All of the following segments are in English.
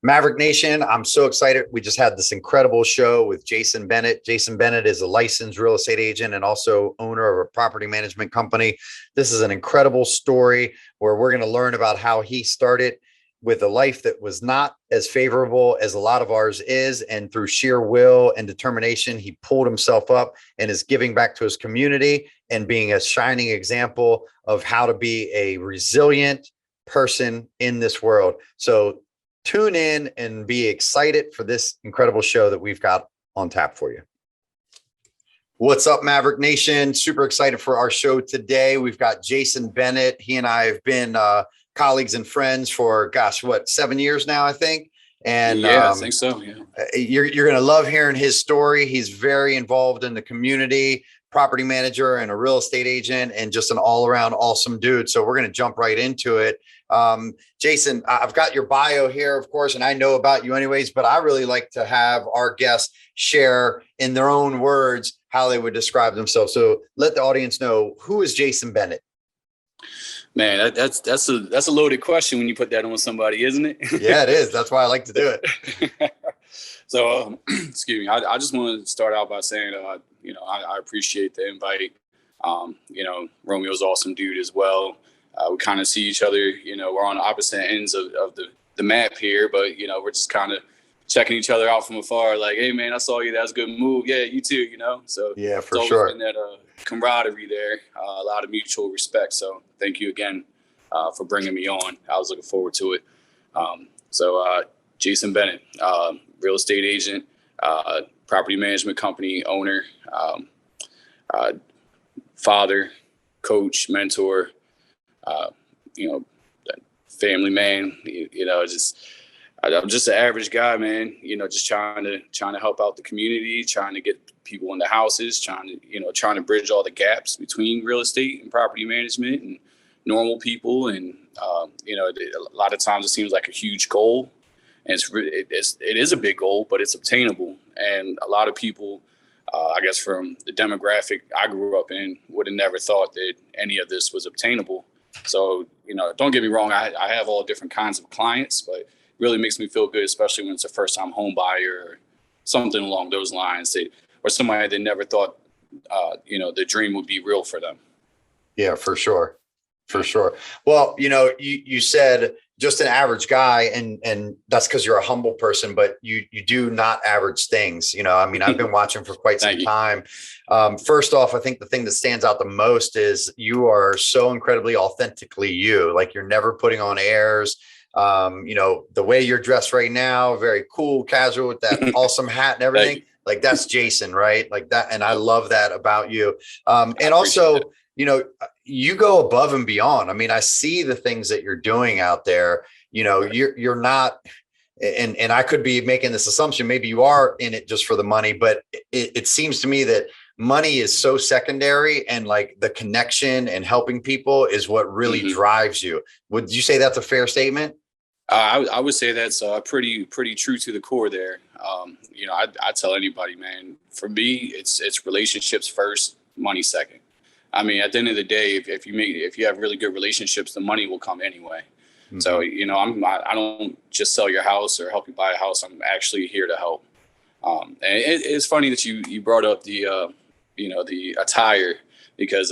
Maverick Nation, I'm so excited. We just had this incredible show with Jason Bennet. Jason Bennet is a licensed real estate agent and also owner of a property management company. This is an incredible story where we're going to learn about how he started with a life that was not as favorable as a lot of ours is. And through sheer will and determination, he pulled himself up and is giving back to his community and being a shining example of how to be a resilient person in this world. So tune in and be excited for this incredible show that we've got on tap for you. What's up, Maverick Nation? Super excited for our show today. We've got Jason Bennet. He and I have been colleagues and friends for, 7 years now, I think. And yeah, I think so. Yeah. You're going to love hearing his story. He's very involved in the community, property manager and a real estate agent, and just an all around awesome dude. So we're going to jump right into it. Jason, I've got your bio here, of course, and I know about you anyways, but I really like to have our guests share in their own words how they would describe themselves. So let the audience know, who is Jason Bennet? Man, that's a loaded question when you put that on somebody, isn't it? Yeah, it is. That's why I like to do it. So, excuse me. I just want to start out by saying, I appreciate the invite. Romeo's an awesome dude as well. We kind of see each other, we're on the opposite ends of the map here, but, we're just kind of checking each other out from afar. Like, hey, man, I saw you. That's a good move. Yeah, you too, So yeah, for it's sure. Been that camaraderie there, a lot of mutual respect. So thank you again for bringing me on. I was looking forward to it. Jason Bennet, real estate agent, property management company owner, father, coach, mentor, family man. I'm just an average guy, man. Just trying to help out the community, trying to get people into houses, trying to bridge all the gaps between real estate and property management and normal people. And a lot of times it seems like a huge goal, and it is a big goal, but it's obtainable. And a lot of people, I guess from the demographic I grew up in, would have never thought that any of this was obtainable. So, don't get me wrong, I have all different kinds of clients, but it really makes me feel good, especially when it's a first time home buyer or something along those lines, or somebody that never thought, the dream would be real for them. Yeah, for sure. For sure. Well, you said just an average guy, and that's because you're a humble person, but you do not average things. I've been watching for quite some time. First off, I think the thing that stands out the most is you are so incredibly authentically you. Like, you're never putting on airs. The way you're dressed right now, very cool, casual with that awesome hat and everything. Like, that's Jason, right? Like that. And I love that about you. And also, you go above and beyond. I see the things that you're doing out there. You're not, and I could be making this assumption, maybe you are in it just for the money, but it seems to me that money is so secondary, and like the connection and helping people is what really drives you. Would you say that's a fair statement? I would say that's pretty true to the core there. I tell anybody, man, for me, it's relationships first, money second. At the end of the day, if you have really good relationships, the money will come anyway. Mm-hmm. So, I don't just sell your house or help you buy a house. I'm actually here to help. And it's funny that you brought up the attire, because,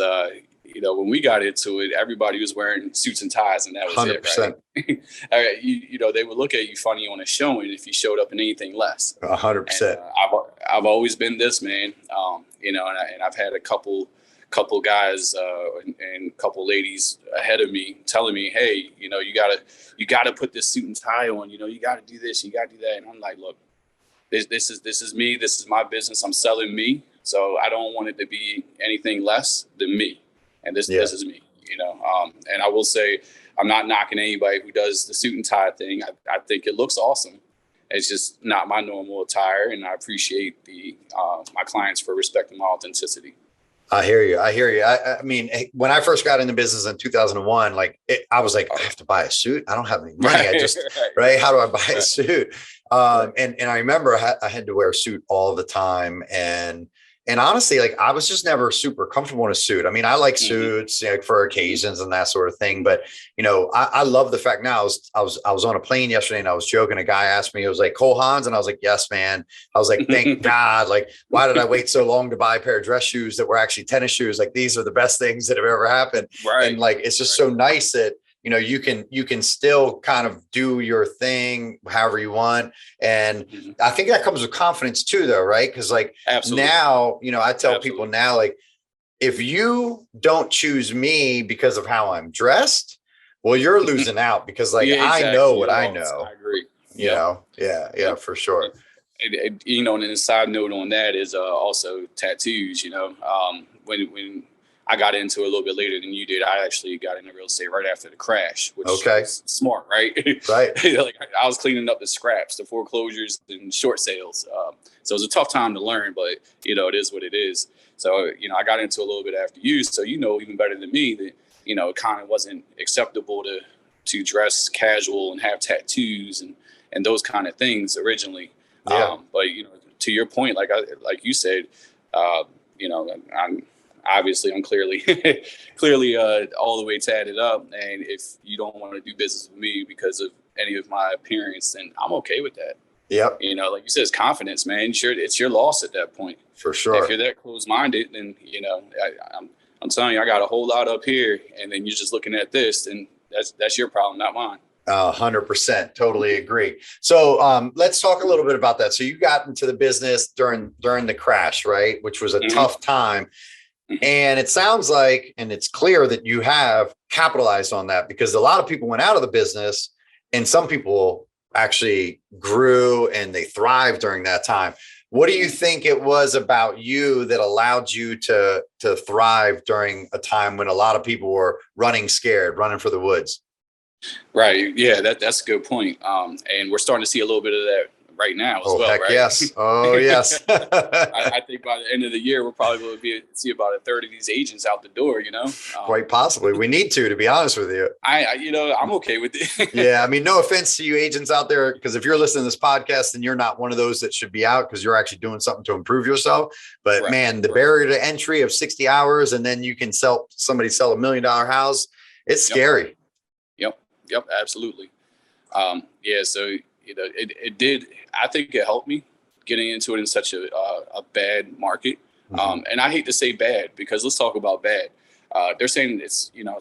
when we got into it, everybody was wearing suits and ties, and that was 100%. It, right? They would look at you funny on a showing if you showed up in anything less. 100%. I've always been this, man. And I've had a couple guys and a couple ladies ahead of me telling me, hey, you gotta put this suit and tie on, you gotta do this, you gotta do that. And I'm like, look, this is me, this is my business, I'm selling me. So I don't want it to be anything less than me. And this is me, and I will say, I'm not knocking anybody who does the suit and tie thing. I think it looks awesome. It's just not my normal attire. And I appreciate my clients for respecting my authenticity. I hear you. I mean, when I first got into business in 2001, I was like, I have to buy a suit. I don't have any money. Right. How do I buy a suit? And I remember I had to wear a suit all the time. And And honestly, like I was just never super comfortable in a suit. I mean, I like suits, you know, for occasions and that sort of thing. But you know, I love the fact now. I was on a plane yesterday and I was joking. A guy asked me, it was like Cole Haans, and I was like, yes, man. I was like, thank God. Like, why did I wait so long to buy a pair of dress shoes that were actually tennis shoes? Like, these are the best things that have ever happened. Right. And like, it's just so nice that, you know, you can still kind of do your thing however you want. And I think that comes with confidence too, though, right? Because like now, you know, I tell people now, like, if you don't choose me because of how I'm dressed, well, you're losing out because like, I know what I know. I agree. You know? Yeah, for sure. You know, and then a side note on that is also tattoos, you know, when I got into it a little bit later than you did. I actually got into real estate right after the crash, which was smart, right? Right. Like I was cleaning up the scraps, the foreclosures and short sales. So it was a tough time to learn, but you know, it is what it is. So, you know, I got into a little bit after you. So, you know, even better than me that, you know, it kind of wasn't acceptable to dress casual and have tattoos and those kind of things originally. Yeah. But, you know, to your point, like you said, you know, I'm clearly all the way tatted up. And if you don't want to do business with me because of any of my appearance, then I'm okay with that. Yep. You know, like you said, it's confidence, man. Sure, it's your loss at that point. For sure. If you're that closed-minded, then, you know, I'm telling you, I got a whole lot up here, and then you're just looking at this, and that's your problem, not mine. 100%. Totally agree. So let's talk a little bit about that. So you got into the business during the crash, right? Which was a tough time. And it sounds like, and it's clear that you have capitalized on that because a lot of people went out of the business and some people actually grew and they thrived during that time. What do you think it was about you that allowed you to thrive during a time when a lot of people were running scared, running for the woods? Right. Yeah, that's a good point. And we're starting to see a little bit of that right now as well, heck right? Yes. Oh, yes. I think by the end of the year, we're probably going to see about a third of these agents out the door, you know? Quite possibly. We need to be honest with you. You know, I'm okay with it. Yeah. I mean, no offense to you agents out there, because if you're listening to this podcast, then you're not one of those that should be out because you're actually doing something to improve yourself. But man, the barrier to entry of 60 hours and then you can sell a $1 million house. It's scary. Yep. Absolutely. Yeah. So, you know, it did. I think it helped me getting into it in such a bad market. And I hate to say bad because let's talk about bad. They're saying it's, you know,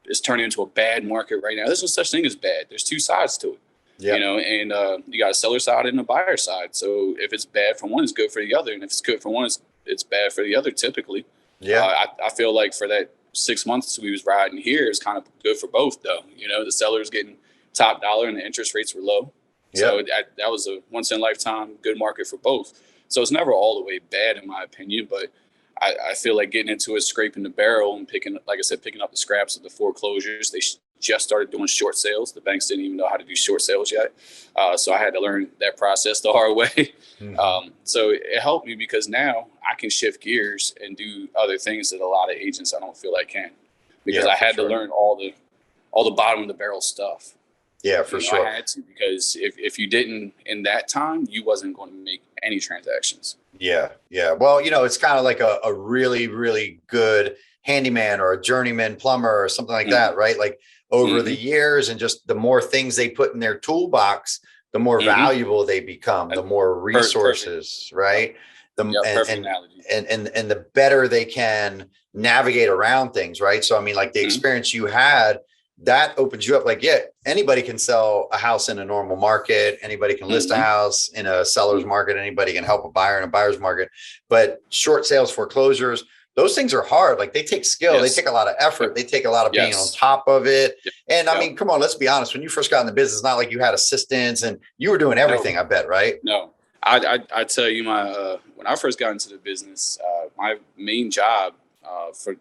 it's turning into a bad market right now. There's no such thing as bad. There's two sides to it, you know, and you got a seller side and a buyer side. So if it's bad for one, it's good for the other. And if it's good for one, it's bad for the other typically. Yeah. I feel like for that 6 months we was riding here, it's kind of good for both though. You know, the seller's getting top dollar and the interest rates were low. So that was a once in a lifetime good market for both. So it's never all the way bad in my opinion, but I feel like getting into it, scraping the barrel and picking up the scraps of the foreclosures. They just started doing short sales. The banks didn't even know how to do short sales yet. So I had to learn that process the hard way. So it helped me because now I can shift gears and do other things that a lot of agents I don't feel like can, because I had to learn all the bottom of the barrel stuff. Yeah, for sure. I had to, because if you didn't in that time, you wasn't going to make any transactions. Yeah. Well, you know, it's kind of like a really, really good handyman or a journeyman plumber or something like that, right? Like over the years and just the more things they put in their toolbox, the more valuable they become, the more resources, right? And the better they can navigate around things, right? So, I mean, like the experience you had, that opens you up. Like, anybody can sell a house in a normal market. Anybody can list a house in a seller's market. Anybody can help a buyer in a buyer's market. But short sales, foreclosures, those things are hard. Like they take skill. They take a lot of effort. They take a lot of being on top of it. And I mean, come on, let's be honest. When you first got in the business, it's not like you had assistants and you were doing everything, I bet, right? No, I tell you, when I first got into the business, my main job for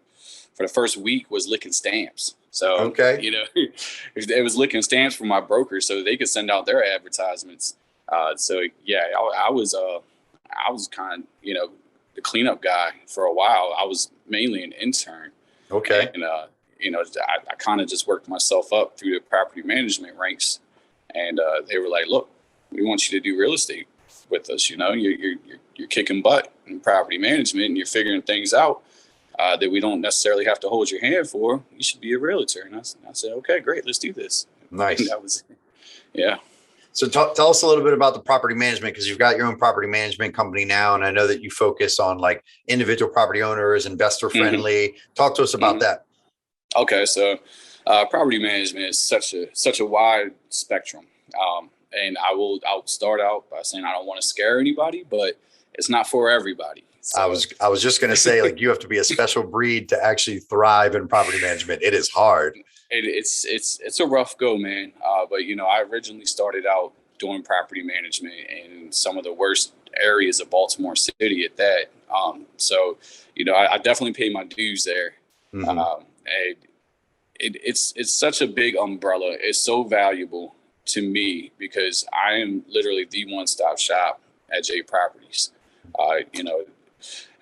the first week was licking stamps. So, you know, it was licking stamps for my broker so they could send out their advertisements. So, yeah, I was kind of, you know, the cleanup guy for a while. I was mainly an intern. And, you know, I kind of just worked myself up through the property management ranks. And they were like, look, we want you to do real estate. with us. You know, you're kicking butt in property management, and you're figuring things out that we don't necessarily have to hold your hand for. You should be a realtor. And I said, okay, great, let's do this. Nice. And that was, yeah. So tell us a little bit about the property management, because you've got your own property management company now. And I know that you focus on like individual property owners, investor friendly. Talk to us about that. Okay. So property management is such a wide spectrum. And I'll start out by saying I don't want to scare anybody, but it's not for everybody. So, I was just going to say, like, you have to be a special breed to actually thrive in property management. It is hard. It's a rough go, man. But you know, I originally started out doing property management in some of the worst areas of Baltimore City at that. So, you know, I definitely paid my dues there. And it's such a big umbrella. It's so valuable to me because I am literally the one-stop shop at J Properties. You know,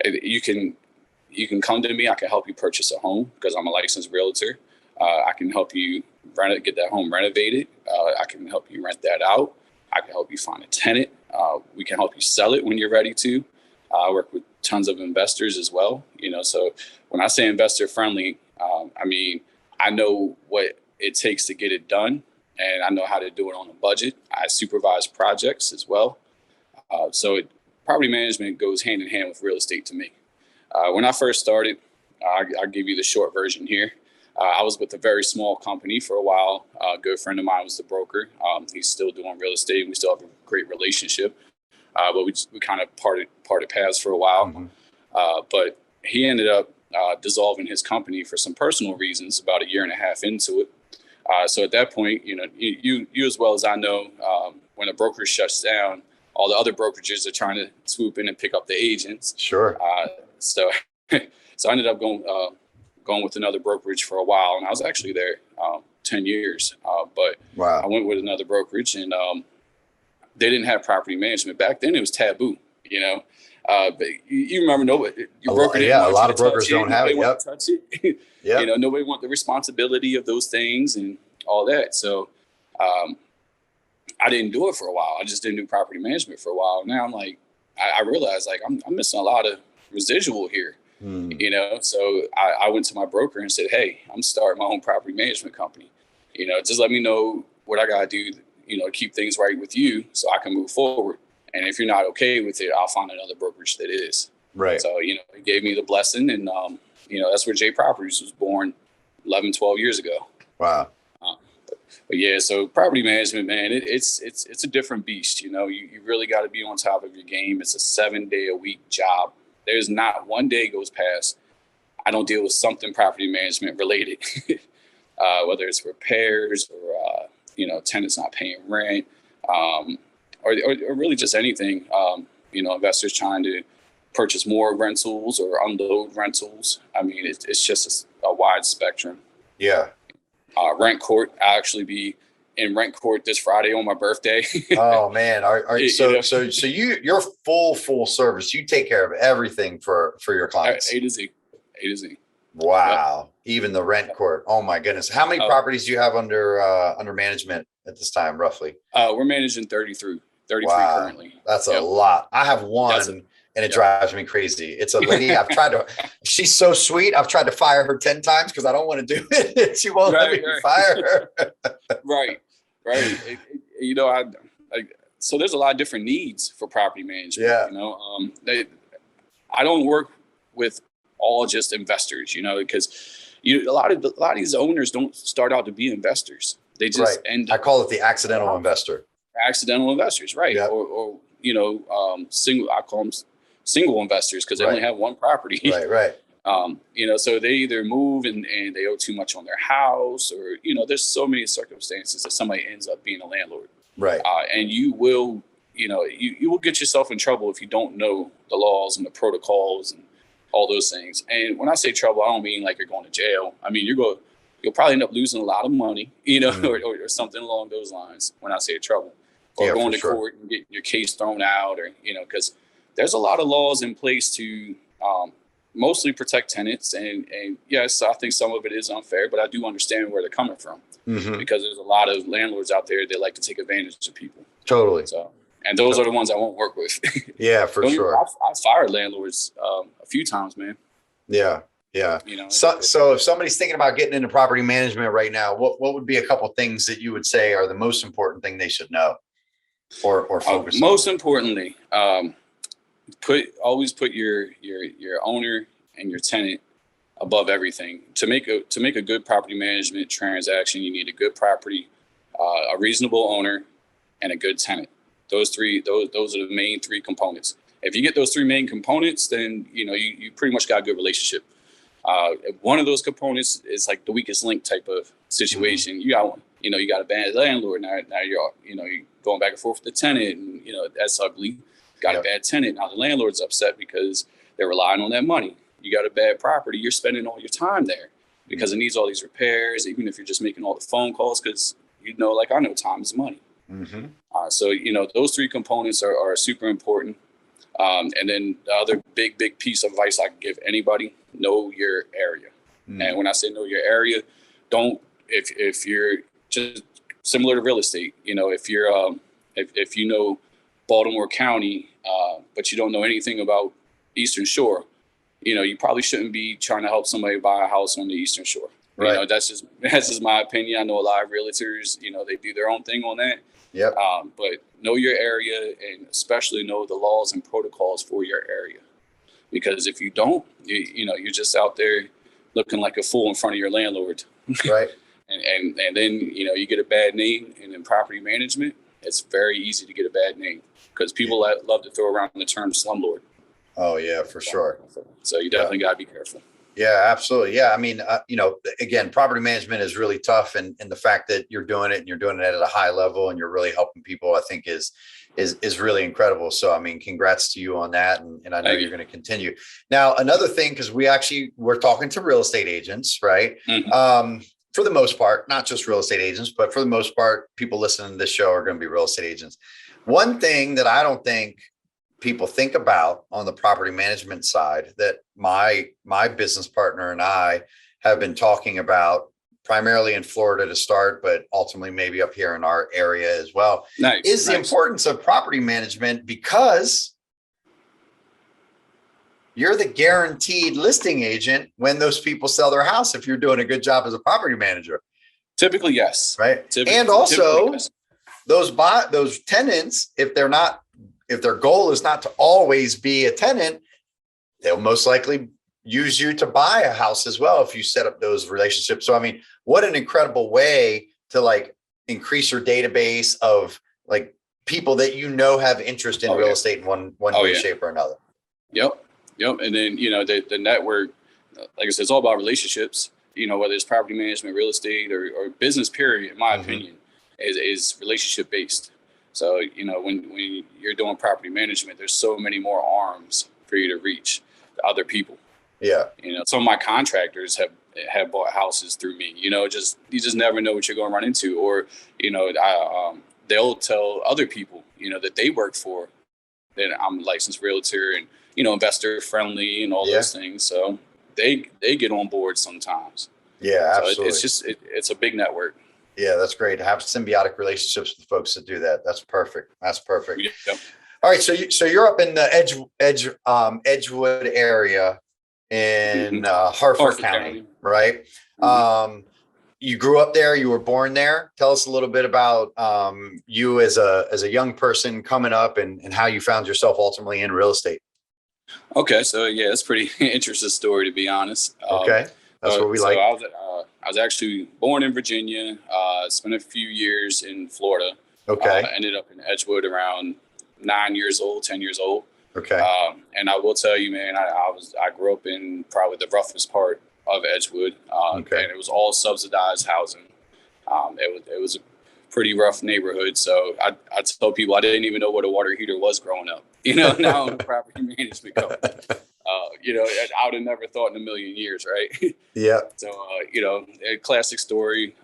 you can come to me. I can help you purchase a home because I'm a licensed realtor. I can help you get that home renovated. I can help you rent that out. I can help you find a tenant. We can help you sell it when you're ready to. I work with tons of investors as well. You know, so when I say investor friendly, I mean, I know what it takes to get it done, and I know how to do it on a budget. I supervise projects as well. Property management goes hand in hand with real estate to me. When I first started, I'll give you the short version here. I was with a very small company for a while. A good friend of mine was the broker. He's still doing real estate, and we still have a great relationship. But we kind of parted paths for a while. But he ended up dissolving his company for some personal reasons about a year and a half into it. So at that point, you know, you as well as I know, when a broker shuts down, all the other brokerages are trying to swoop in and pick up the agents. Sure. So I ended up going with another brokerage for a while, and I was actually there 10 years. But wow. I went with another brokerage, and they didn't have property management. Back then it was taboo, you know. But you remember, nobody, your broker didn't want a lot you of to brokers touch it. don't have it. Nobody wanted to touch it. Yep. You know, nobody want the responsibility of those things and all that. So I didn't do it for a while. I just didn't do property management for a while. Now I'm like, I realized like I'm missing a lot of residual here. You know, so I went to my broker and said, hey, I'm starting my own property management company. You know, just let me know what I got to do, you know, to keep things right with you so I can move forward. And if you're not okay with it, I'll find another brokerage that is. Right. So, you know, he gave me the blessing, and, you know, that's where J Properties was born 11, 12 years ago. Wow. But yeah, so property management, man, it's a different beast. You know, you really got to be on top of your game. It's a 7-day-a-week job. There's not one day goes past I don't deal with something property management related, whether it's repairs or, you know, tenants not paying rent, or really just anything. You know, investors trying to purchase more rentals or unload rentals. I mean, it's just a wide spectrum. Yeah. Rent court. I'll actually be in rent court this Friday on my birthday. Oh man. So you're full service. You take care of everything for your clients. A to Z. Wow. Yep. Even the rent court. Oh my goodness. How many properties do you have under management at this time, roughly? We're managing 33 currently. That's a lot. I have one. And it drives me crazy. It's a lady. She's so sweet. I've tried to fire her 10 times because I don't want to do it. She won't let me fire her. Right. You know, so there's a lot of different needs for property management. Yeah. You know, I don't work with all just investors, you know, because a lot of these owners don't start out to be investors. They just end up. I call it the accidental investor. Accidental investors, right? Yep. Or you know, I call them single investors because they only have one property. Right. You know, so they either move and they owe too much on their house, or, you know, there's so many circumstances that somebody ends up being a landlord. Right. And you will, you know, you will get yourself in trouble if you don't know the laws and the protocols and all those things. And when I say trouble, I don't mean like you're going to jail. I mean, you'll probably end up losing a lot of money, you know, or something along those lines when I say trouble. Or going to court and getting your case thrown out, or, you know, because there's a lot of laws in place to mostly protect tenants. And yes, I think some of it is unfair, but I do understand where they're coming from because there's a lot of landlords out there that like to take advantage of people. Totally. So, And those are the ones I won't work with. Yeah, for sure. I've fired landlords a few times, man. Yeah. Yeah. You know, So if somebody's thinking about getting into property management right now, what would be a couple of things that you would say are the most important thing they should know or focus on? Most importantly, always put your owner and your tenant above everything. To make a good property management transaction, you need a good property, a reasonable owner, and a good tenant. Those are the main three components. If you get those three main components, then you pretty much got a good relationship. If one of those components is like the weakest link type of situation, you got a bad landlord. Now you're going back and forth with the tenant, and that's ugly. Got a bad tenant. Now the landlord's upset because they're relying on that money. You got a bad property. You're spending all your time there because it needs all these repairs, even if you're just making all the phone calls, because like I know time is money. Mm-hmm. So those three components are super important. And then the other big piece of advice I can give anybody: know your area. And when I say know your area, if you're just similar to real estate, if you're if you know Baltimore County, but you don't know anything about Eastern Shore, you probably shouldn't be trying to help somebody buy a house on the Eastern Shore. Right. That's just my opinion. I know a lot of realtors, they do their own thing on that. Yep. But know your area, and especially know the laws and protocols for your area. Because if you don't, you're just out there looking like a fool in front of your landlord. Right. and then, you get a bad name. And in property management, it's very easy to get a bad name because people love to throw around the term slumlord. Oh, yeah, for sure. So you definitely got to be careful. Yeah, absolutely. Yeah. I mean, again, property management is really tough. And the fact that you're doing it and you're doing it at a high level and you're really helping people, I think is really incredible. So, I mean, congrats to you on that. And I know you're going to continue. Now, another thing, because we're talking to real estate agents, right? Mm-hmm. For the most part, not just real estate agents, but for the most part, people listening to this show are going to be real estate agents. One thing that I don't think people think about on the property management side that my business partner and I have been talking about, primarily in Florida to start, but ultimately maybe up here in our area as well, is the importance of property management, because you're the guaranteed listing agent when those people sell their house, if you're doing a good job as a property manager. Typically, yes. Right. And also those tenants, if their goal is not to always be a tenant, they'll most likely use you to buy a house as well if you set up those relationships. So, I mean, what an incredible way to increase your database of people that have interest in real estate in one way, shape, or another. Yep. And then, the network, like I said, it's all about relationships, whether it's property management, real estate, or business, period, in my opinion, is relationship based. So, when you're doing property management, there's so many more arms for you to reach other people. Yeah. Some of my contractors have bought houses through me. You just never know what you're going to run into. Or, they'll tell other people, that they work for, that I'm a licensed realtor and, investor friendly and all those things. So they get on board sometimes. Yeah, absolutely. So it's a big network. Yeah, that's great to have symbiotic relationships with folks that do that. That's perfect. Yep. All right. So you're up in the Edgewood area in Harford County, right? Mm-hmm. You grew up there. You were born there. Tell us a little bit about you as a young person coming up and how you found yourself ultimately in real estate. Okay. So yeah, it's a pretty interesting story, to be honest. Okay. That's what we like. I was actually born in Virginia, spent a few years in Florida. Okay. Ended up in Edgewood around 10 years old. Okay. And I will tell you, man, I grew up in probably the roughest part of Edgewood. Okay. And it was all subsidized housing. It was a pretty rough neighborhood. So I tell people I didn't even know what a water heater was growing up. Now I'm a property management company. I would have never thought in a million years, right? Yeah. So, a classic story.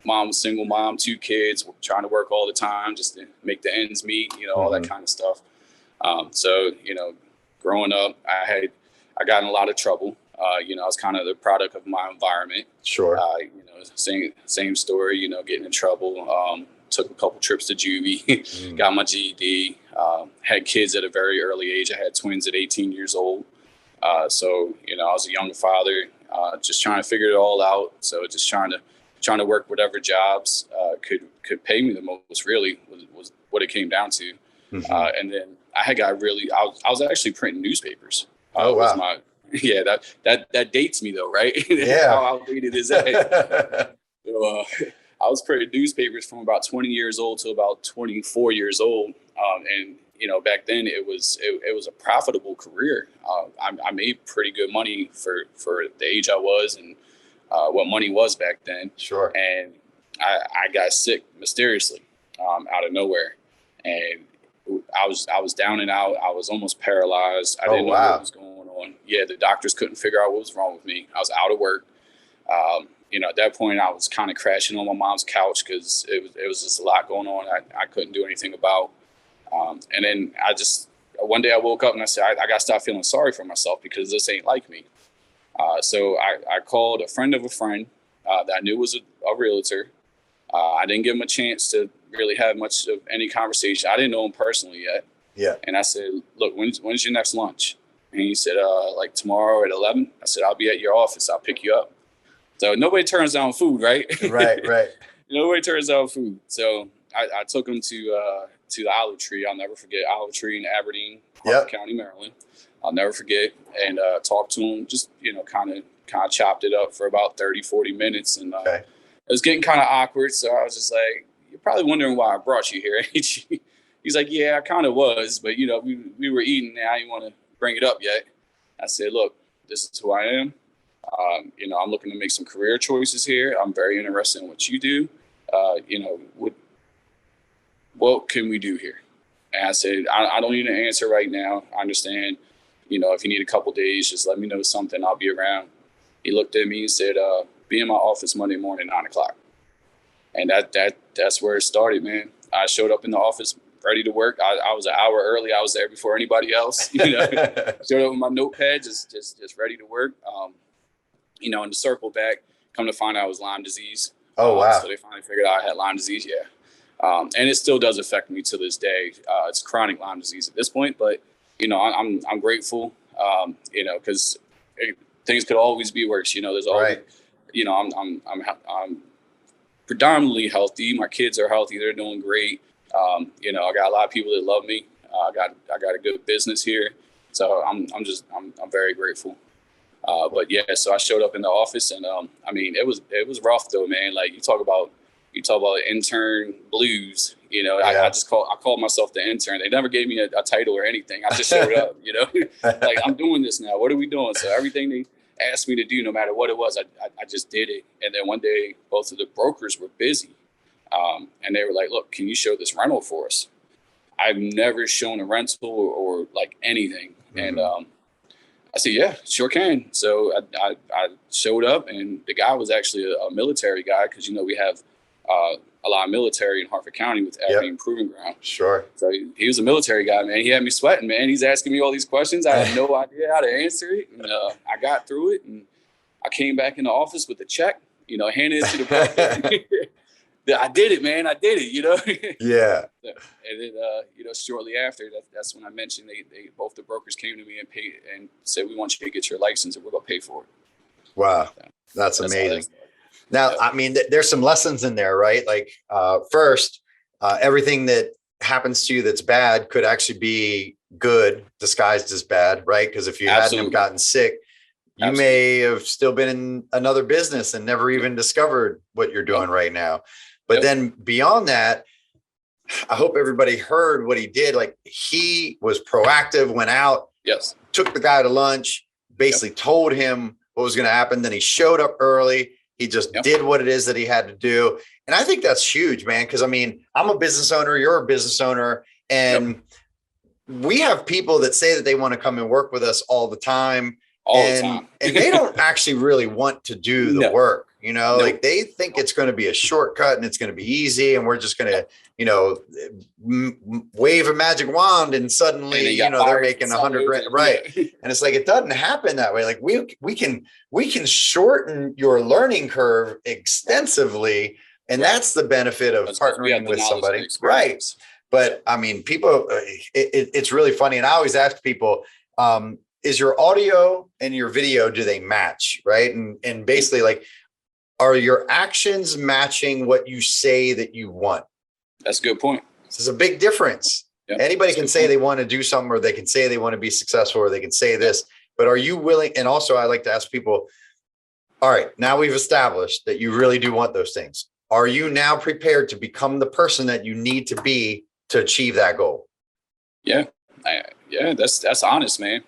Mom was single mom, 2 kids, trying to work all the time just to make the ends meet, all that kind of stuff. So, growing up, I got in a lot of trouble. I was kind of the product of my environment. Sure. Same story, getting in trouble. took a couple trips to juvie, got my GED, had kids at a very early age. I had twins at 18 years old. So, you know, I was a young father, just trying to figure it all out. So just trying to work whatever jobs could pay me the most, really, was what it came down to. And then I was actually printing newspapers. Oh, wow. That dates me though, right? Yeah. How outdated is that? So, I was printing newspapers from about 20 years old to about 24 years old. And, you know, back then it was a profitable career. I made pretty good money for the age I was and what money was back then. Sure. And I got sick mysteriously out of nowhere. And I was down and out. I was almost paralyzed. I didn't know what was going on. Yeah, the doctors couldn't figure out what was wrong with me. I was out of work. You know, at that point, I was kind of crashing on my mom's couch because it was just a lot going on. I couldn't do anything about. And then one day I woke up and I said, I got to stop feeling sorry for myself because this ain't like me. So I called a friend of a friend that I knew was a realtor. I didn't give him a chance to really have much of any conversation. I didn't know him personally yet. Yeah. And I said, look, when's your next lunch? And he said, like tomorrow at 11. I said, I'll be at your office. I'll pick you up. So nobody turns down food, right? Right. Nobody turns down food. So I took him to the Olive Tree. I'll never forget Olive Tree in Aberdeen, Harford County, Maryland. I'll never forget. And talked to him, just, you know, kind of chopped it up for about 30, 40 minutes. And it was getting kind of awkward. So I was just like, you're probably wondering why I brought you here, ain't you? He's like, yeah, I kind of was. But, you know, we were eating and I didn't want to bring it up yet. I said, look, this is who I am. You know, I'm looking to make some career choices here. I'm very interested in what you do. You know, what can we do here? And I said, I don't need an answer right now. I understand. You know, if you need a couple days, just let me know something. I'll be around. He looked at me and said, be in my office Monday morning, 9:00. And that's where it started, man. I showed up in the office ready to work. I was an hour early. I was there before anybody else. You know, showed up with my notepad, just ready to work. You know, and to circle back, come to find out it was Lyme disease. Oh, wow. So they finally figured out I had Lyme disease. Yeah. And it still does affect me to this day. It's chronic Lyme disease at this point, but you know, I'm grateful. You know, because things could always be worse. You know, there's always, you know, I'm predominantly healthy. My kids are healthy. They're doing great. You know, I got a lot of people that love me. I got a good business here. So I'm very grateful. But yeah, so I showed up in the office and, I mean, it was rough though, man. Like you talk about intern blues, you know, I called myself the intern. They never gave me a title or anything. I just showed up, you know, like I'm doing this now. What are we doing? So everything they asked me to do, no matter what it was, I just did it. And then one day, both of the brokers were busy. And they were like, look, can you show this rental for us? I've never shown a rental or like anything. Mm-hmm. And, I said, yeah, sure can. So I showed up and the guy was actually a military guy. Cause you know, we have, a lot of military in Harford County with Aberdeen Proving Ground. Sure. So he was a military guy, man. He had me sweating, man. He's asking me all these questions. I had no idea how to answer it. And I got through it and I came back in the office with the check, you know, handed it to the broker. I did it, man. I did it, you know? Yeah. And then, you know, shortly after that's when I mentioned they both the brokers came to me and paid and said, we want you to get your license and we're going to pay for it. Wow. So, that's amazing. Now, I mean, there's some lessons in there, right? Like, first, everything that happens to you that's bad could actually be good disguised as bad, right? Because if you hadn't have gotten sick, you may have still been in another business and never even discovered what you're doing right now. But then beyond that, I hope everybody heard what he did. Like he was proactive, went out, took the guy to lunch, basically told him what was going to happen. Then he showed up early. He just did what it is that he had to do. And I think that's huge, man. Cause I mean, I'm a business owner, you're a business owner, and we have people that say that they want to come and work with us all the time. And they don't actually really want to do the work, you know, like they think it's going to be a shortcut and it's going to be easy. And we're just going to, you know, wave a magic wand and suddenly, you know, they're making 100 grand. Right. And it's like, it doesn't happen that way. Like we can shorten your learning curve extensively And that's the benefit of partnering with somebody. Right. But I mean, people, it's really funny. And I always ask people, is your audio and your video, do they match? Right. And basically, like, are your actions matching what you say that you want? That's a good point. This is a big difference. Yep. Anybody can say they want to do something, or they can say they want to be successful, or they can say this, but are you willing? And also I like to ask people, all right, now we've established that you really do want those things. Are you now prepared to become the person that you need to be to achieve that goal? Yeah. That's honest, man.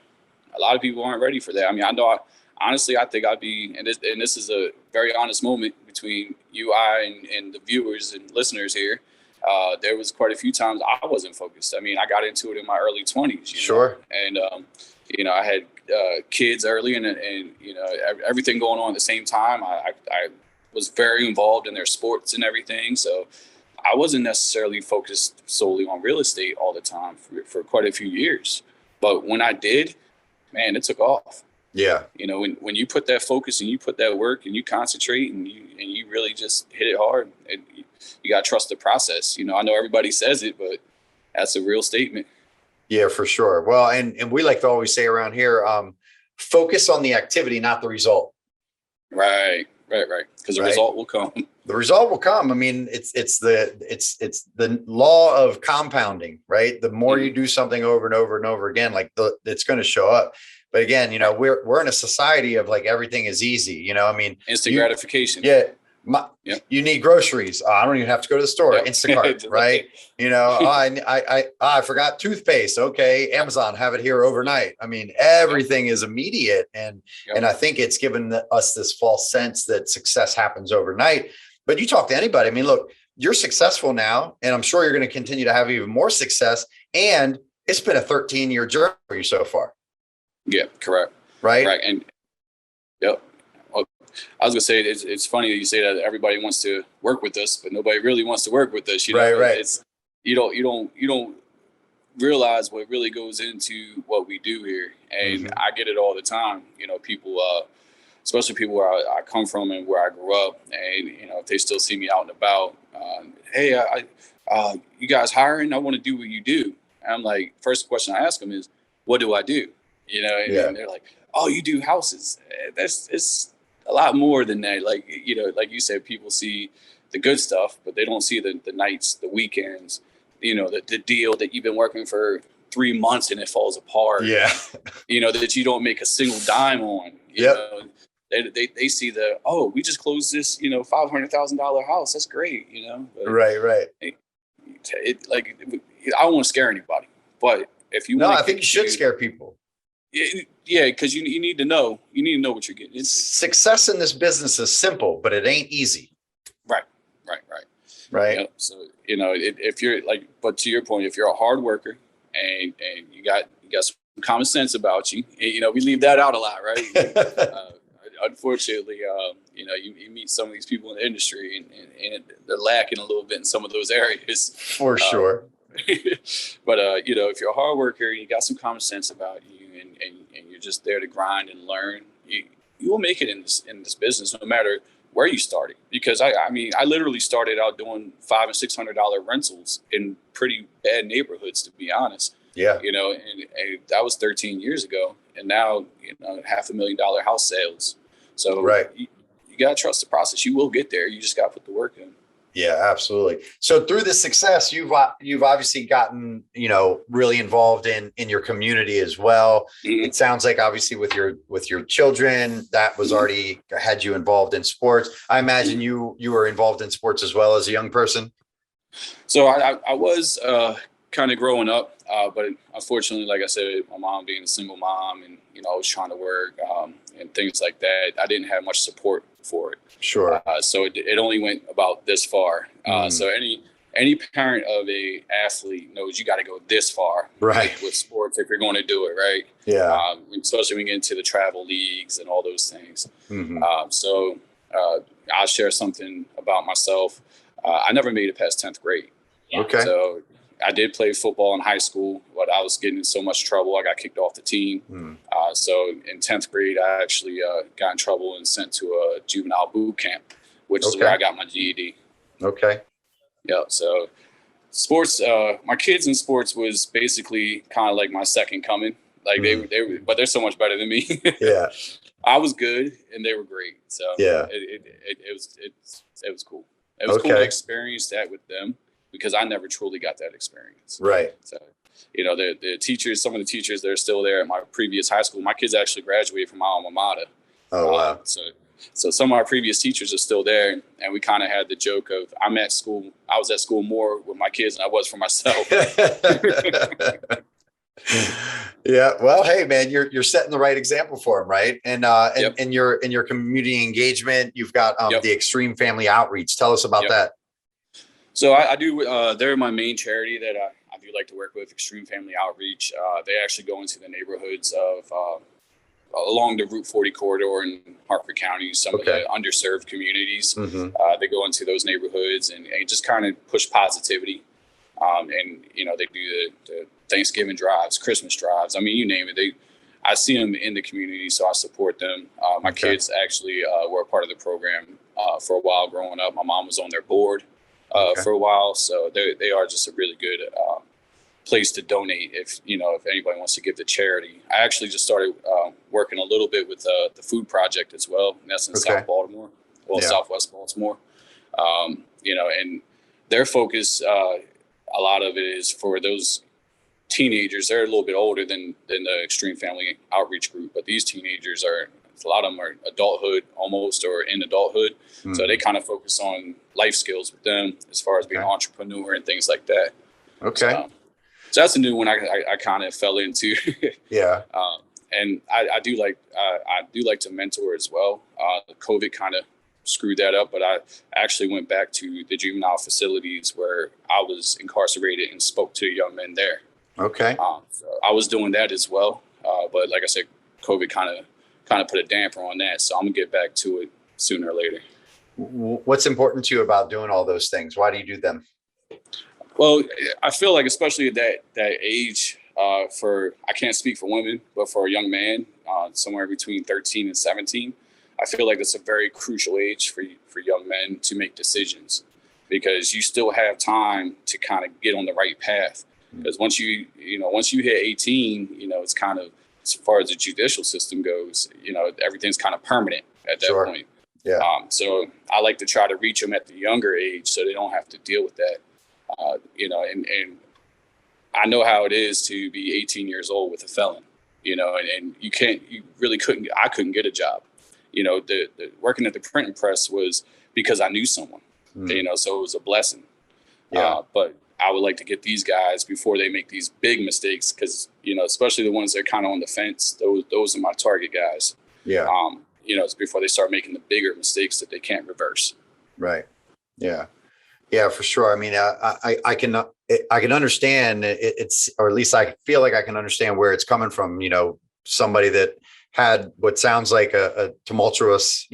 A lot of people aren't ready for that. I mean, honestly, I think I'd be, and this is a very honest moment between you, and the viewers and listeners here. There was quite a few times I wasn't focused. I mean, I got into it in my early 20s. Sure. And, I had kids early and everything going on at the same time. I was very involved in their sports and everything. So I wasn't necessarily focused solely on real estate all the time for quite a few years. But when I did, man, it took off. Yeah. When you put that focus and you put that work and you concentrate and you really just hit it hard, and you got to trust the process. I know everybody says it, but that's a real statement. Yeah, for sure. Well, and we like to always say around here, focus on the activity, not the result. Right. Because the result will come. The result will come. I mean, it's the law of compounding, right? The more you do something over and over and over again, like it's going to show up. But again, we're in a society of like everything is easy. I mean, instant gratification. Yeah. You need groceries. I don't even have to go to the store. Yep. Instacart, right? I forgot toothpaste. Okay, Amazon, have it here overnight. I mean, everything is immediate, and I think it's given us this false sense that success happens overnight. But you talk to anybody. I mean, look, you're successful now, and I'm sure you're going to continue to have even more success. And it's been a 13-year journey for you so far. Yeah, correct. Right. And yep. I was gonna say it's funny that you say that everybody wants to work with us, but nobody really wants to work with us. Right. It's you don't realize what really goes into what we do here, and I get it all the time. People, especially people where I come from and where I grew up, and if they still see me out and about, hey, you guys hiring? I want to do what you do. And I'm like, first question I ask them is, what do I do? And they're like, oh, you do houses. It's a lot more than that. Like you said, people see the good stuff, but they don't see the nights, the weekends, the deal that you've been working for 3 months and it falls apart. Yeah. That you don't make a single dime on. They see we just closed this, $500,000 house. That's great. But right. I don't want to scare anybody, but if you I think you should scare people. Yeah, because you need to know. You need to know what you're getting. Success in this business is simple, but it ain't easy. Right. So if you're but to your point, if you're a hard worker and you got some common sense about you, we leave that out a lot, right? Unfortunately, you meet some of these people in the industry and they're lacking a little bit in some of those areas. For sure. But if you're a hard worker and you got some common sense about you and you're just there to grind and learn, you will make it in this business no matter where you started. Because I literally started out doing $500 and $600 rentals in pretty bad neighborhoods, to be honest. Yeah. And that was 13 years ago, and now $500,000 house sales. So you gotta trust the process. You will get there. You just gotta put the work in. Yeah, absolutely. So through this success, you've obviously gotten, really involved in your community as well. It sounds like obviously with your children, that was already had you involved in sports. I imagine you were involved in sports as well as a young person. So I was kind of growing up, but unfortunately, like I said, my mom being a single mom and, I was trying to work and things like that, I didn't have much support for it. Sure. So it only went about this far. So any parent of a athlete knows you got to go this far, right, with sports if you're going to do it, right? Yeah. Especially when we get into the travel leagues and all those things. So I'll share something about myself. I never made it past 10th grade. Okay. So I did play football in high school, but I was getting in so much trouble. I got kicked off the team. So in 10th grade, I actually got in trouble and sent to a juvenile boot camp, which is where I got my GED. Okay. Yeah. So sports, my kids in sports was basically kind of like my second coming. Like but they're so much better than me. Yeah. I was good and they were great. So Yeah. it was cool. It was cool to Okay. experience that with them because I never truly got that experience. Right. So, the teachers, some of the teachers that are still there at my previous high school, my kids actually graduated from my alma mater. Oh, wow. So some of our previous teachers are still there, and we kind of had the joke of I was at school more with my kids than I was for myself. Yeah. Well, hey man, you're setting the right example for them, right? And Yep. in your community engagement, you've got Yep. the Extreme Family Outreach. Tell us about Yep. that. So I do. They're my main charity that I do like to work with. Extreme Family Outreach. They actually go into the neighborhoods of along the Route 40 corridor in Hartford County, some of the underserved communities. Mm-hmm. They go into those neighborhoods and just kind of push positivity. And they do the Thanksgiving drives, Christmas drives. I mean, you name it. I see them in the community, so I support them. My kids actually were a part of the program for a while growing up. My mom was on their board for a while, so they are just a really good place to donate if anybody wants to give to charity. I actually just started working a little bit with the food project as well, and that's in South Baltimore, Southwest Baltimore. And their focus, a lot of it is for those teenagers. They're a little bit older than the Extreme Family Outreach group, but these teenagers a lot of them are adulthood almost or in adulthood. So they kind of focus on life skills with them as far as being an entrepreneur and things like that. Okay. So that's a new one I kind of fell into. Yeah. And I do like to mentor as well. COVID kind of screwed that up, but I actually went back to the juvenile facilities where I was incarcerated and spoke to young men there. Okay. So I was doing that as well. But like I said, COVID kind of put a damper on that. So I'm gonna get back to it sooner or later. What's important to you about doing all those things? Why do you do them? Well, I feel like especially at that age, I can't speak for women, but for a young man, somewhere between 13 and 17, I feel like it's a very crucial age for young men to make decisions because you still have time to kind of get on the right path. Because once you hit 18, it's kind of, as far as the judicial system goes, everything's kind of permanent at that point. Yeah. So I like to try to reach them at the younger age so they don't have to deal with that. And I know how it is to be 18 years old with a felon, and I couldn't get a job. The working at the printing press was because I knew someone, so it was a blessing. Yeah. But I would like to get these guys before they make these big mistakes because, especially the ones that are kind of on the fence, those are my target guys. Yeah. It's before they start making the bigger mistakes that they can't reverse. Right. Yeah. Yeah, for sure. I mean, I can understand it's, or at least I feel like I can understand where it's coming from. Somebody that had what sounds like a tumultuous,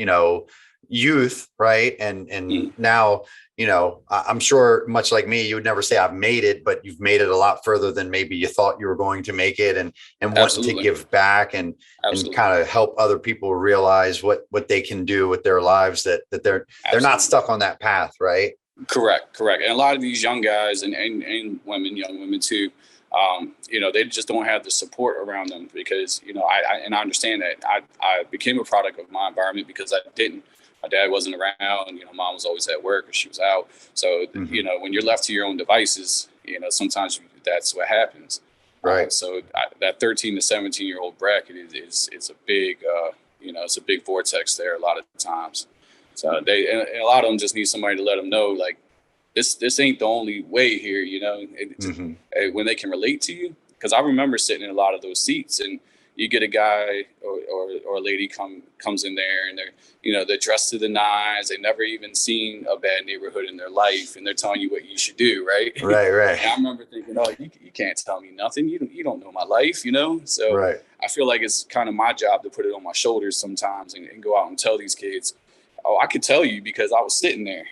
youth, right? And now, I'm sure much like me, you would never say I've made it, but you've made it a lot further than maybe you thought you were going to make it, and wanting to give back and kind of help other people realize what they can do with their lives, that they're not stuck on that path, right? Correct. And a lot of these young guys and women, young women too, they just don't have the support around them because, I understand that I became a product of my environment because my dad wasn't around, mom was always at work or she was out. So, when you're left to your own devices, sometimes that's what happens. Right. So that 13 to 17-year-old bracket is a big, it's a big vortex there a lot of times. So and a lot of them just need somebody to let them know, like, this ain't the only way here, when they can relate to you. Because I remember sitting in a lot of those seats, and you get a guy or a lady comes in there, and they're dressed to the nines. They never even seen a bad neighborhood in their life, and they're telling you what you should do, right? Right. And I remember thinking, oh, you can't tell me nothing. You don't know my life, So right. I feel like it's kind of my job to put it on my shoulders sometimes and go out and tell these kids, oh, I could tell you because I was sitting there,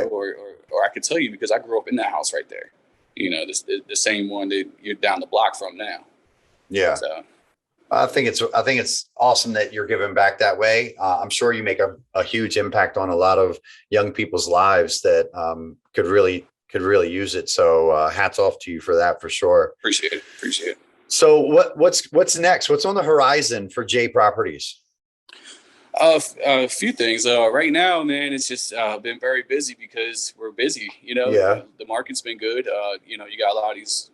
or I could tell you because I grew up in that house right there, the same one that you're down the block from now. Yeah. So. I think it's awesome that you're giving back that way. I'm sure you make a huge impact on a lot of young people's lives that could really use it. So hats off to you for that, for sure. Appreciate it. Appreciate it. So what's next? What's on the horizon for J Properties? A few things. Right now, man, it's just been very busy because we're busy. Yeah. The market's been good. You got a lot of these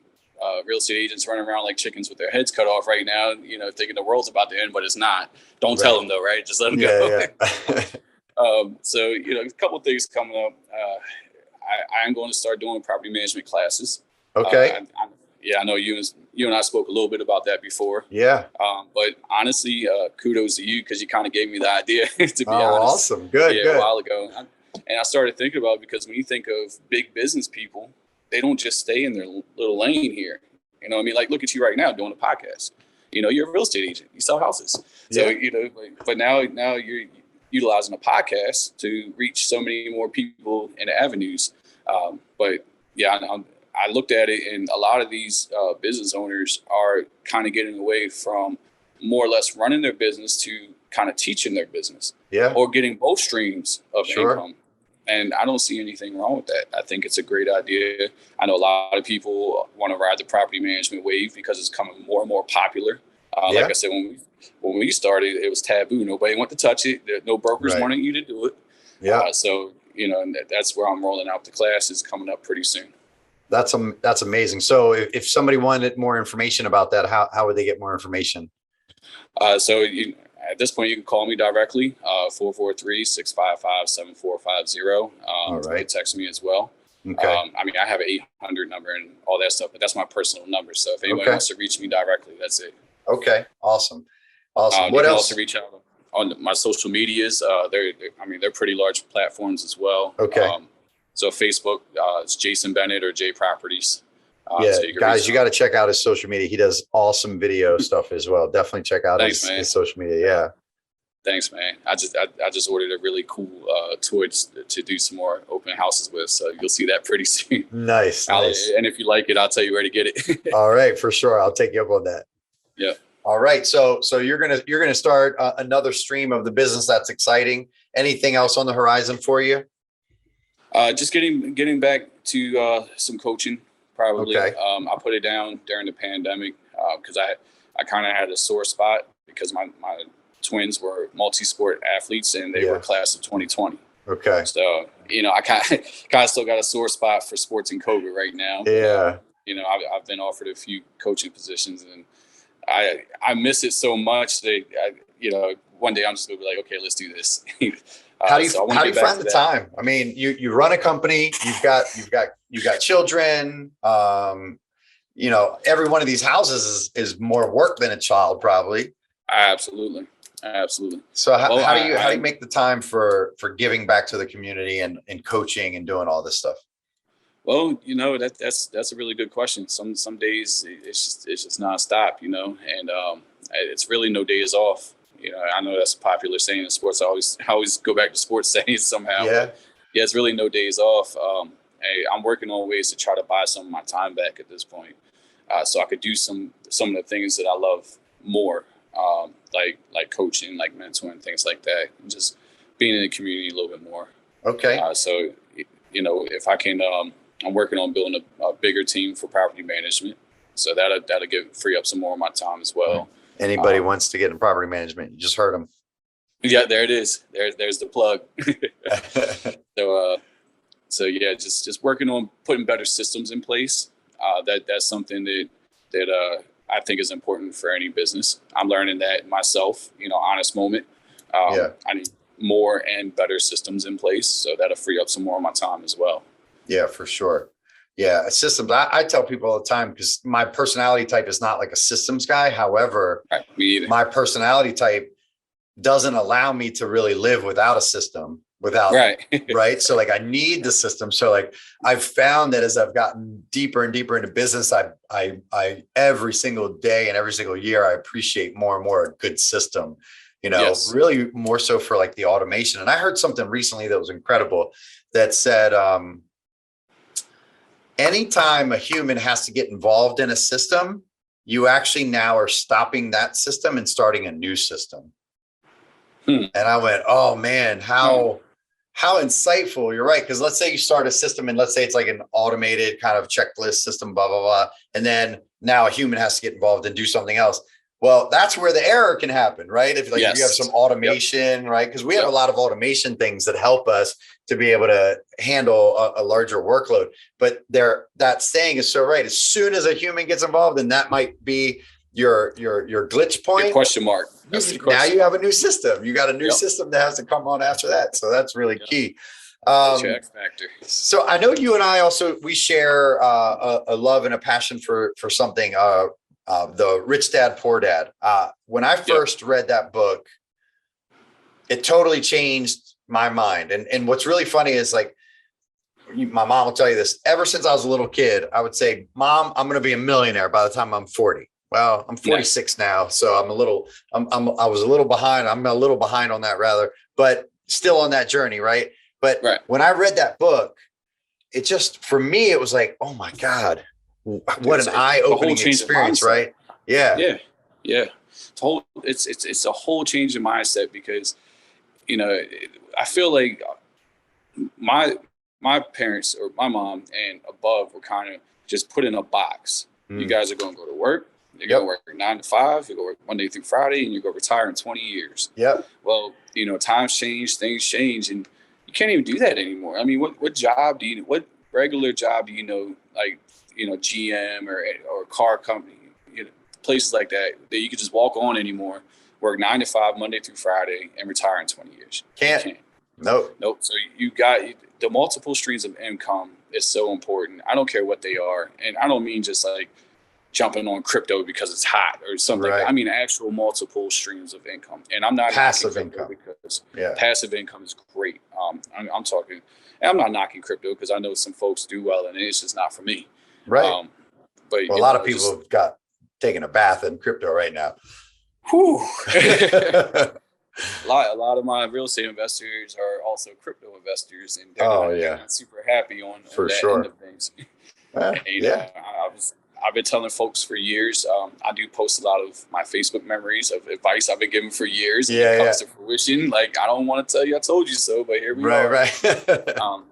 real estate agents running around like chickens with their heads cut off right now, thinking the world's about to end, but it's not. Don't tell them though, right? Just let them go. Yeah. So, a couple of things coming up. I am going to start doing property management classes. Okay. I know you and I spoke a little bit about that before. Yeah. But honestly, kudos to you because you kind of gave me the idea, to be honest. Awesome. Good. Yeah, good. A while ago. And I started thinking about it because when you think of big business people, they don't just stay in their little lane here. Like look at you right now doing a podcast. You're a real estate agent. You sell houses. So, but now you're utilizing a podcast to reach so many more people and avenues. But yeah, I looked at it, and a lot of these business owners are kind of getting away from more or less running their business to kind of teaching their business, or getting both streams of income. And I don't see anything wrong with that. I think it's a great idea. I know a lot of people want to ride the property management wave because it's coming more and more popular. Like I said, when we started, it was taboo. Nobody wanted to touch it. No brokers wanted you to do it. Yeah. So, and that's where I'm rolling out the classes coming up pretty soon. That's amazing. So if somebody wanted more information about that, how would they get more information? At this point, you can call me directly, 443-655-7450. All right. You can text me as well. Okay. I have an 800 number and all that stuff, but that's my personal number. So if anyone wants to reach me directly, that's it. Okay. Awesome. What you can else? Also reach out on my social medias. They're pretty large platforms as well. Okay. So Facebook, it's Jason Bennet or J Properties. So guys, you got to check out his social media. He does awesome video stuff as well. Definitely check out his social media. Yeah. Thanks, man. I just ordered a really cool toy to do some more open houses with. So you'll see that pretty soon. Nice. And if you like it, I'll tell you where to get it. All right, for sure. I'll take you up on that. Yeah. All right. So you're gonna start another stream of the business. That's exciting. Anything else on the horizon for you? Just getting back to some coaching. Probably. Okay. I put it down during the pandemic because I kind of had a sore spot because my twins were multi-sport athletes and they were class of 2020. Okay. So, I kind of still got a sore spot for sports and COVID right now. Yeah. I've been offered a few coaching positions and I miss it so much that one day I'm just gonna be like, okay, let's do this. How do you find the time? I mean, you run a company, you've got children. Every one of these houses is more work than a child, probably. Absolutely. So how do you make the time for giving back to the community and coaching and doing all this stuff? Well, that's a really good question. Some days it's just nonstop, and it's really no days off. I know that's a popular saying in sports. I always go back to sports sayings somehow. Yeah, it's really no days off. I'm working on ways to try to buy some of my time back at this point, so I could do some of the things that I love more, like coaching, like mentoring, things like that, and just being in the community a little bit more. Okay. So if I can, I'm working on building a bigger team for property management, so that'll free up some more of my time as well. Anybody wants to get in property management, you just heard them. Yeah, there it is. There's the plug. So yeah, just working on putting better systems in place. That's something that I think is important for any business. I'm learning that myself. Honest moment. I need more and better systems in place, so that'll free up some more of my time as well. Yeah, for sure. Yeah, systems. I tell people all the time because my personality type is not like a systems guy. However, my personality type doesn't allow me to really live without a system. Right. So like I need the system. So like I've found that as I've gotten deeper and deeper into business, I every single day and every single year, I appreciate more and more a good system. Really more so for like the automation. And I heard something recently that was incredible that said, anytime a human has to get involved in a system, you actually now are stopping that system and starting a new system. And I went, oh man, how insightful. You're right. Because let's say you start a system and let's say it's like an automated kind of checklist system, blah, blah, blah. And then now a human has to get involved and do something else. Well, that's where the error can happen, right? If like you have some automation, right? Because we have a lot of automation things that help us to be able to handle a larger workload. But that saying is so right. As soon as a human gets involved, and that might be your glitch point. Your question mark. Now you have a new system. You got a new system that has to come on after that. So that's really key. That's your X factor. So I know you and I also, we share a love and a passion for something, the Rich Dad, Poor Dad. When I first read that book, it totally changed my mind. And what's really funny is like, my mom will tell you this, ever since I was a little kid, I would say, Mom, I'm going to be a millionaire by the time I'm 40. Well, I'm 46 now, so I was a little behind. I'm a little behind on that rather, but still on that journey. Right. But when I read that book, it just, for me, it was like, oh my God, what an eye-opening experience. Right. Yeah. Yeah. It's a whole change in mindset because, you know, I feel like my parents or my mom and above were kind of just put in a box. You guys are going to go to work. You're going to work 9 to 5. You're going to work Monday through Friday, and you're going to retire in 20 years. Yep. Well, you know, times change, things change, and you can't even do that anymore. I mean, what regular job do you know, like, you know, GM or a car company, you know, places like that you could just walk on anymore, work 9 to 5 Monday through Friday, and retire in 20 years? Can't. Nope. So you got the multiple streams of income is so important. I don't care what they are, and I don't mean just like jumping on crypto because it's hot or something. Right. I mean, actual multiple streams of income. And I'm not passive income because passive income is great. I'm talking, and I'm not knocking crypto because I know some folks do well and it's just not for me. Right. But a lot of people have got taking a bath in crypto right now. Whew. A lot of my real estate investors are also crypto investors, and they're not super happy on that end of things. I've been telling folks for years. I do post a lot of my Facebook memories of advice I've been given for years. And it comes to fruition. Like, I don't want to tell you I told you so, but here we are. Right.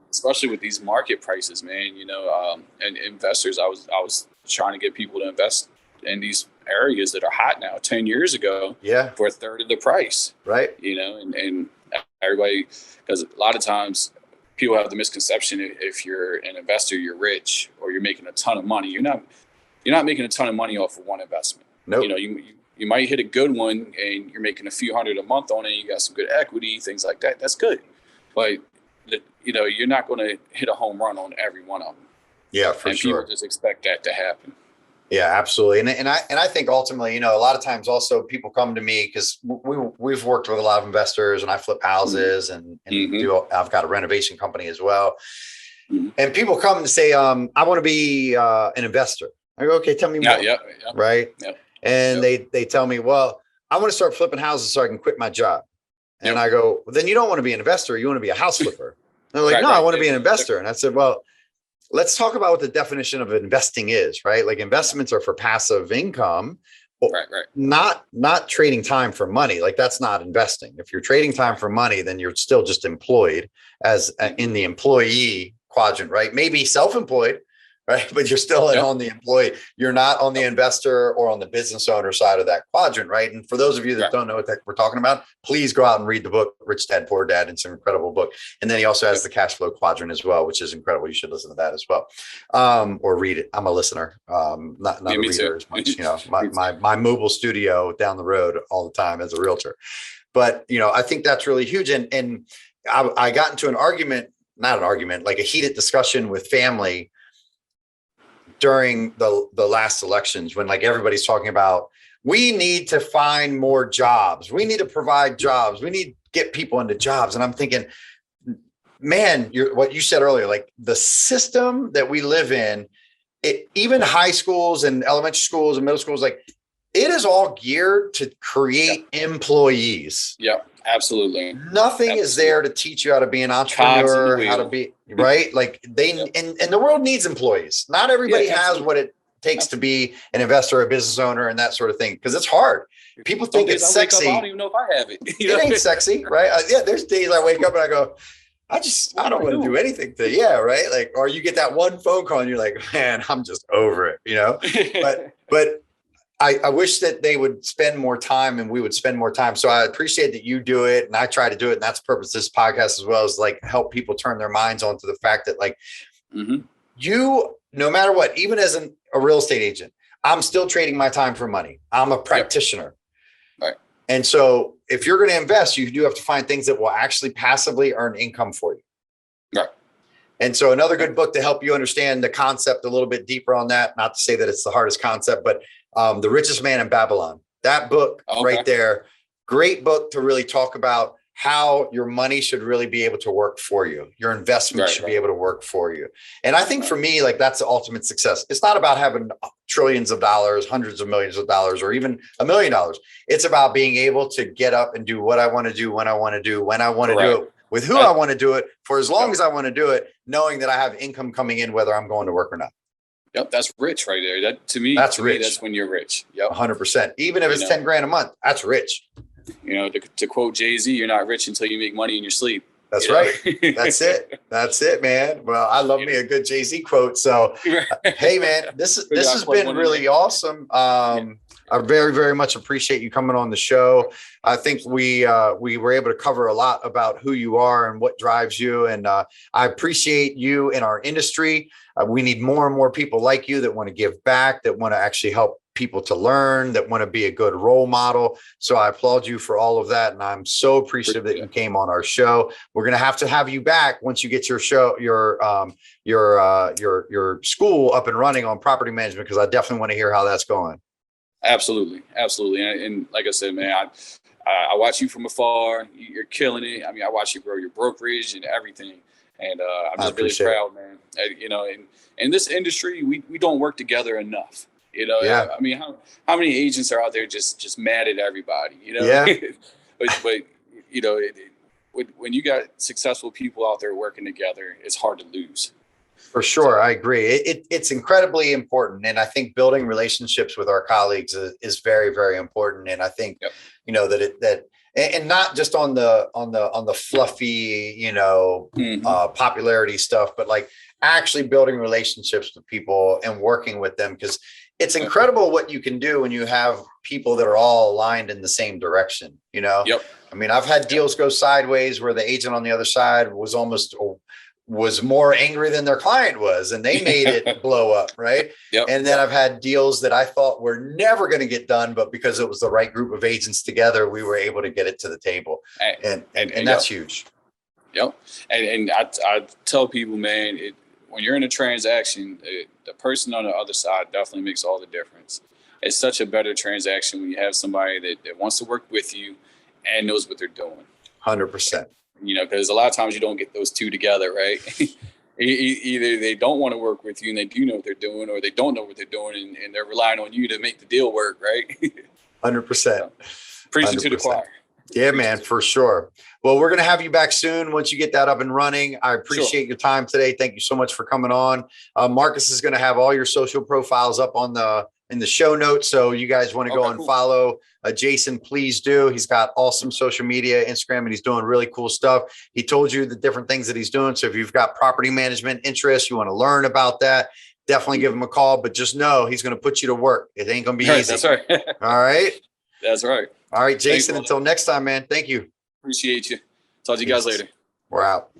Especially with these market prices, man. You know, and investors. I was trying to get people to invest in these areas that are hot now. 10 years ago, for a third of the price. Right. You know, and everybody, because a lot of times people have the misconception if you're an investor, you're rich or you're making a ton of money. You're not making a ton of money off of one investment. Nope. You know, you might hit a good one and you're making a few hundred a month on it. You got some good equity, things like that. That's good. But, you know, you're not going to hit a home run on every one of them. Yeah, for sure. People just expect that to happen. Yeah, absolutely. And I think ultimately, you know, a lot of times also people come to me because we've worked with a lot of investors and I flip houses and I've got a renovation company as well. And people come and say, I want to be an investor. I go, okay, tell me more. Right. And they tell me, well, I want to start flipping houses so I can quit my job. And I go, well, then you don't want to be an investor. You want to be a house flipper. And they're like, I want to be an investor. And I said, well, let's talk about what the definition of investing is, right? Like investments are for passive income, not trading time for money. Like that's not investing. If you're trading time for money, then you're still just employed as in the employee quadrant, right? Maybe self-employed, right? But you're still on the employee. You're not on the investor or on the business owner side of that quadrant, right? And for those of you that don't know what we're talking about, please go out and read the book, Rich Dad, Poor Dad. It's an incredible book. And then he also has the cash flow quadrant as well, which is incredible. You should listen to that as well. Or read it. I'm a listener, not a reader as much. You know, my mobile studio down the road all the time as a realtor. But, you know, I think that's really huge. And I got into like a heated discussion with family during the last elections when like everybody's talking about, we need to find more jobs. We need to provide jobs. We need to get people into jobs. And I'm thinking, man, what you said earlier, like the system that we live in, even high schools and elementary schools and middle schools, like it is all geared to create employees. Yeah, absolutely. Nothing is there to teach you how to be an entrepreneur, how to be right. Like and the world needs employees. Not everybody has what it takes to be an investor, a business owner, and that sort of thing. Because it's hard. People think it's sexy. I don't even know if I have it. It ain't sexy, right? Yeah, there's days I wake up and I go, I don't want to do anything today. Yeah, right. Like, or you get that one phone call and you're like, man, I'm just over it, you know. But I wish that they would spend more time and we would spend more time. So I appreciate that you do it, and I try to do it. And that's the purpose of this podcast as well, is like help people turn their minds onto the fact that like you, no matter what, even as a real estate agent, I'm still trading my time for money. I'm a practitioner. Right. And so if you're going to invest, you do have to find things that will actually passively earn income for you. Right. And so another good book to help you understand the concept a little bit deeper on that, not to say that it's the hardest concept, but The Richest Man in Babylon, that book right there, great book to really talk about how your money should really be able to work for you. Your investment should be able to work for you. And I think for me, like that's the ultimate success. It's not about having trillions of dollars, hundreds of millions of dollars, or even $1 million. It's about being able to get up and do what I want to do, when I want to do, when I want to do it, with who I want to do it, for as long as I want to do it, knowing that I have income coming in, whether I'm going to work or not. Yep, that's rich right there. That to me, that's rich. That's when you're rich. Yep, 100%. Even if it's 10 grand a month, that's rich. You know, to quote Jay-Z, you're not rich until you make money in your sleep. That's right. That's it. That's it, man. Well, I love me a good Jay-Z quote. So, hey, man, this has been really awesome. I very, very much appreciate you coming on the show. I think we were able to cover a lot about who you are and what drives you. And I appreciate you in our industry. We need more and more people like you that want to give back, that want to actually help people to learn, that want to be a good role model. So I applaud you for all of that. And I'm so appreciative that you came on our show. We're going to have you back once you get your show, your school up and running on property management, because I definitely want to hear how that's going. Absolutely. Absolutely. And like I said, man, I watch you from afar. You're killing it. I mean, I watch you grow your brokerage and everything. And I'm just really proud, man. You know, in this industry, we don't work together enough. You know, I mean, how many agents are out there just mad at everybody, you know? Yeah. but you know, when you got successful people out there working together, it's hard to lose. For sure. I agree. It's incredibly important. And I think building relationships with our colleagues is very, very important. And I think, you know, and not just on the fluffy, you know, popularity stuff, but like actually building relationships with people and working with them, because it's incredible what you can do when you have people that are all aligned in the same direction, you know? I mean, I've had deals go sideways where the agent on the other side was more angry than their client was, and they made it blow up. Right. And then I've had deals that I thought were never going to get done, but because it was the right group of agents together, we were able to get it to the table. And that's huge. And I tell people, man, when you're in a transaction, the person on the other side definitely makes all the difference. It's such a better transaction when you have somebody that wants to work with you and knows what they're doing. 100%. You know, because a lot of times you don't get those two together, right? Either they don't want to work with you and they do know what they're doing, or they don't know what they're doing and they're relying on you to make the deal work, right? 100%. Preaching to the choir. Yeah, man, for sure. Well, we're going to have you back soon once you get that up and running. I appreciate your time today. Thank you so much for coming on. Marcus is going to have all your social profiles up in the show notes. So you guys want to go and follow Jason, please do. He's got awesome social media, Instagram, and he's doing really cool stuff. He told you the different things that he's doing. So if you've got property management interests, you want to learn about that, definitely give him a call, but just know he's going to put you to work. It ain't going to be easy. That's right. All right. That's right. All right, Jason, until next time, man. Thank you. Appreciate you. Talk to you guys later. We're out.